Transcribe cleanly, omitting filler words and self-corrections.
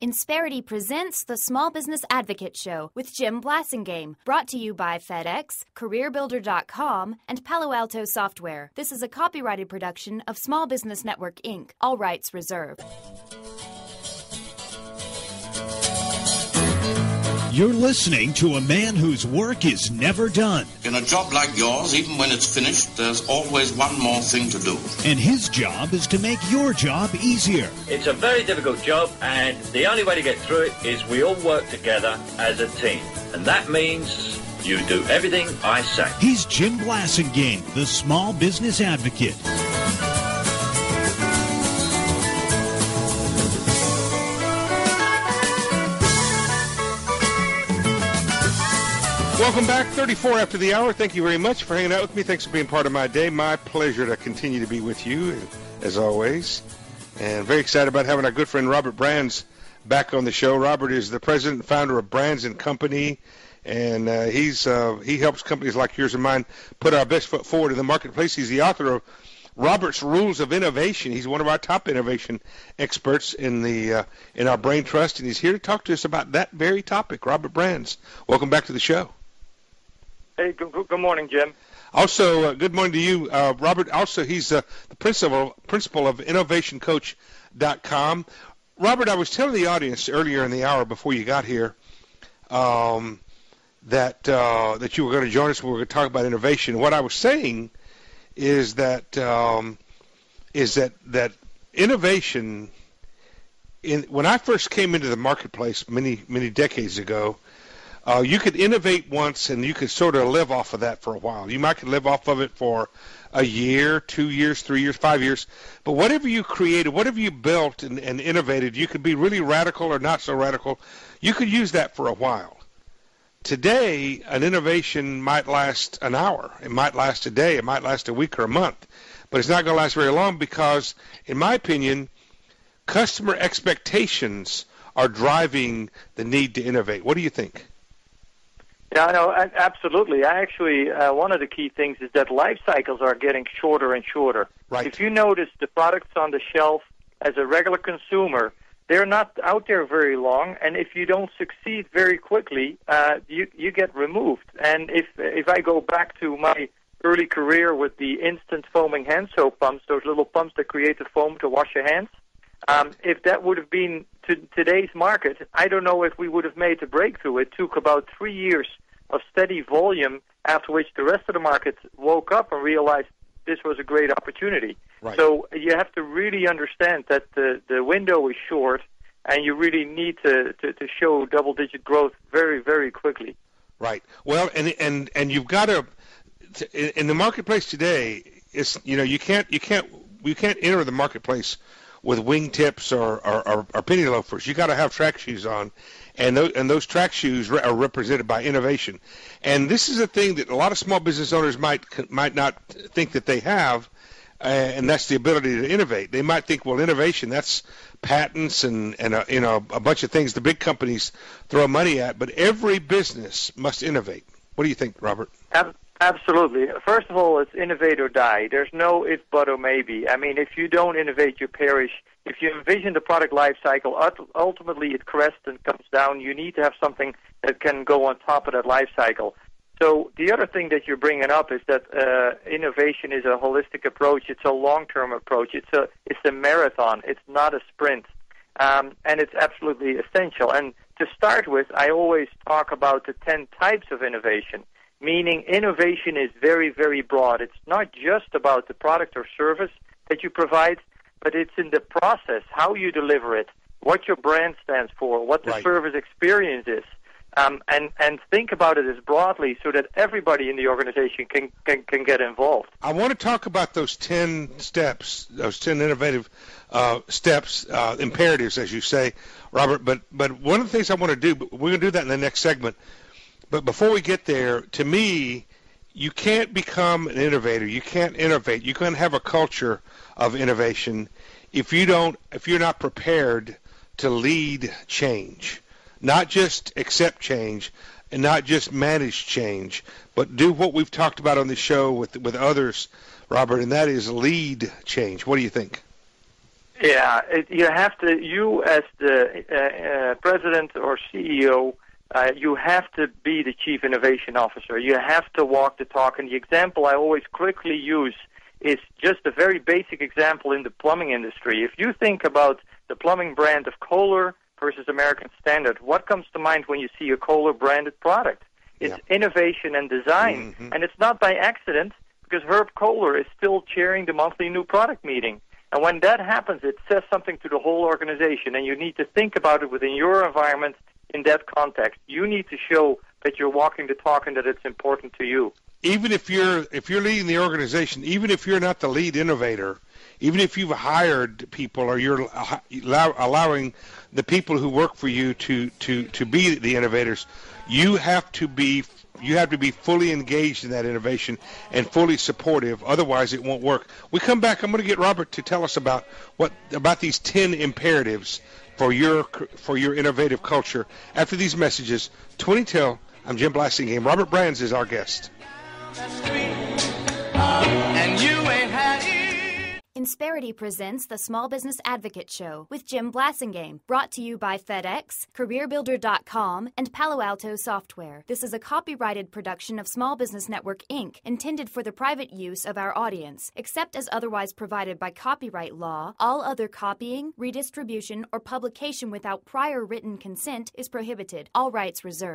Insperity presents the Small Business Advocate Show with Jim Blasingame, brought to you by FedEx, CareerBuilder.com, and Palo Alto Software. This is a copyrighted production of Small Business Network, Inc., all rights reserved. You're listening to a man whose work is never done. In a job like yours, even when it's finished, there's always one more thing to do. And his job is to make your job easier. It's a very difficult job, and the only way to get through it is we all work together as a team. And that means you do everything I say. He's Jim Blasingame, the Small Business Advocate. Welcome back, 34 after the hour. Thank you very much for hanging out with me. Thanks for being part of my day. My pleasure to continue to be with you, as always. And very excited about having our good friend Robert Brands back on the show. Robert is the president and founder of Brands & Company, and he helps companies like yours and mine put our best foot forward in the marketplace. He's the author of Robert's Rules of Innovation. He's one of our top innovation experts in our Brain Trust, and he's here to talk to us about that very topic. Robert Brands, welcome back to the show. Hey, good morning, Jim. Also, good morning to you, Robert. Also, he's the principal of innovationcoach.com. Robert, I was telling the audience earlier in the hour before you got here that you were going to join us. We were going to talk about innovation. What I was saying is that innovation. When I first came into the marketplace many decades ago, you could innovate once and you could sort of live off of that for a while. You might could live off of it for a year, 2 years, 3 years, 5 years. But whatever you created, whatever you built and innovated, you could be really radical or not so radical. You could use that for a while. Today, an innovation might last an hour. It might last a day. It might last a week or a month. But it's not going to last very long because, in my opinion, customer expectations are driving the need to innovate. What do you think? Yeah, no, absolutely. I actually, one of the key things is that life cycles are getting shorter and shorter. Right. If you notice the products on the shelf as a regular consumer, they're not out there very long, and if you don't succeed very quickly, you get removed. And if I go back to my early career with the instant foaming hand soap pumps, those little pumps that create the foam to wash your hands, if that would have been to today's market, I don't know if we would have made the breakthrough. It took about 3 years of steady volume, after which the rest of the market woke up and realized this was a great opportunity. Right. So you have to really understand that the window is short, and you really need to show double-digit growth very, very quickly. Right. Well, and you've got to in the marketplace today. It's you can't enter the marketplace with wingtips or penny loafers. You got to have track shoes on, and those track shoes are represented by innovation. And this is a thing that a lot of small business owners might not think that they have, and that's the ability to innovate. They might think, well, innovation, that's patents and a bunch of things the big companies throw money at. But every business must innovate. What do you think, Robert? Absolutely. First of all, it's innovate or die. There's no if, but, or maybe. I mean, if you don't innovate, you perish. If you envision the product life cycle, ultimately it crests and comes down. You need to have something that can go on top of that life cycle. So the other thing that you're bringing up is that innovation is a holistic approach. It's a long-term approach. It's a marathon. It's not a sprint. And it's absolutely essential. And to start with, I always talk about the 10 types of innovation. Meaning innovation is very, very broad. It's not just about the product or service that you provide, but it's in the process, how you deliver it, what your brand stands for, what the service experience is, and think about it as broadly so that everybody in the organization can get involved. I want to talk about those 10 steps, those 10 innovative steps, imperatives, as you say, Robert. But one of the things I want to do, but we're going to do that in the next segment. But before we get there, to me, you can't become an innovator. You can't innovate. You can't have a culture of innovation if you're not prepared to lead change, not just accept change and not just manage change, but do what we've talked about on the show with others, Robert, and that is lead change. What do you think? Yeah, you have to. You as the president or CEO, you have to be the chief innovation officer. You have to walk the talk. And the example I always quickly use is just a very basic example in the plumbing industry. If you think about the plumbing brand of Kohler versus American Standard, what comes to mind when you see a Kohler branded product? It's innovation and design. Mm-hmm. And it's not by accident, because Herb Kohler is still chairing the monthly new product meeting. And when that happens, it says something to the whole organization, and you need to think about it within your environment in that context. You need to show that you're walking the talk and that it's important to you. Even if you're leading the organization, even if you're not the lead innovator, even if you've hired people or you're allowing the people who work for you to be the innovators, you have to be fully engaged in that innovation and fully supportive. Otherwise, it won't work. We come back. I'm going to get Robert to tell us about these 10 imperatives for your innovative culture. After these messages, 20 till. I'm Jim Blasingame. Robert Brands is our guest. Insperity presents the Small Business Advocate Show with Jim Blasingame, brought to you by FedEx, CareerBuilder.com, and Palo Alto Software. This is a copyrighted production of Small Business Network, Inc., intended for the private use of our audience. Except as otherwise provided by copyright law, all other copying, redistribution, or publication without prior written consent is prohibited. All rights reserved.